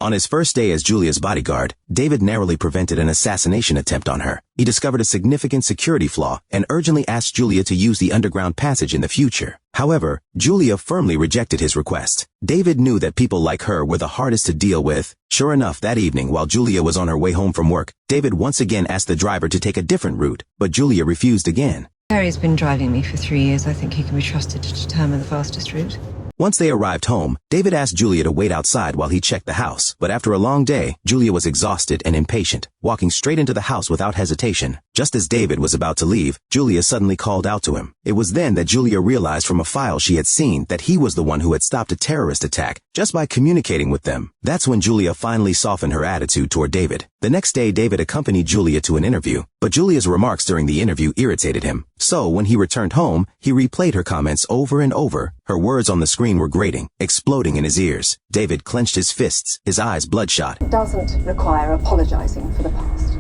On his first day as Julia's bodyguard, David narrowly prevented an assassination attempt on her. He discovered a significant security flaw and urgently asked Julia to use the underground passage in the future. However, Julia firmly rejected his request. David knew that people like her were the hardest to deal with. Sure enough, that evening, while Julia was on her way home from work, David once again asked the driver to take a different route, but Julia refused again. Harry's been driving me for 3 years. I think he can be trusted to determine the fastest route. Once they arrived home, David asked Julia to wait outside while he checked the house. But after a long day, Julia was exhausted and impatient, walking straight into the house without hesitation. Just as David was about to leave, Julia suddenly called out to him. It was then that Julia realized from a file she had seen that he was the one who had stopped a terrorist attack just by communicating with them. That's when Julia finally softened her attitude toward David. The next day, David accompanied Julia to an interview, but Julia's remarks during the interview irritated him. So, when he returned home, he replayed her comments over and over. Her words on the screen were grating, exploding in his ears. David clenched his fists, his eyes bloodshot. Doesn't require apologizing for the past.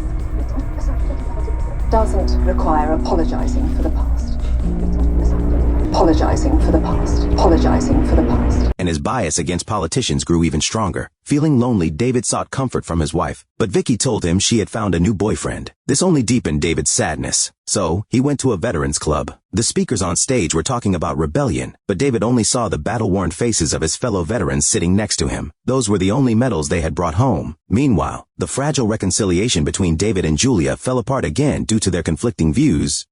Doesn't require apologizing for the past. Apologizing for the past. Apologizing for the past. And his bias against politicians grew even stronger. Feeling lonely, David sought comfort from his wife, but Vicki told him she had found a new boyfriend. This only deepened David's sadness. So, he went to a veterans club. The speakers on stage were talking about rebellion, but David only saw the battle-worn faces of his fellow veterans sitting next to him. Those were the only medals they had brought home. Meanwhile, the fragile reconciliation between David and Julia fell apart again due to their conflicting views.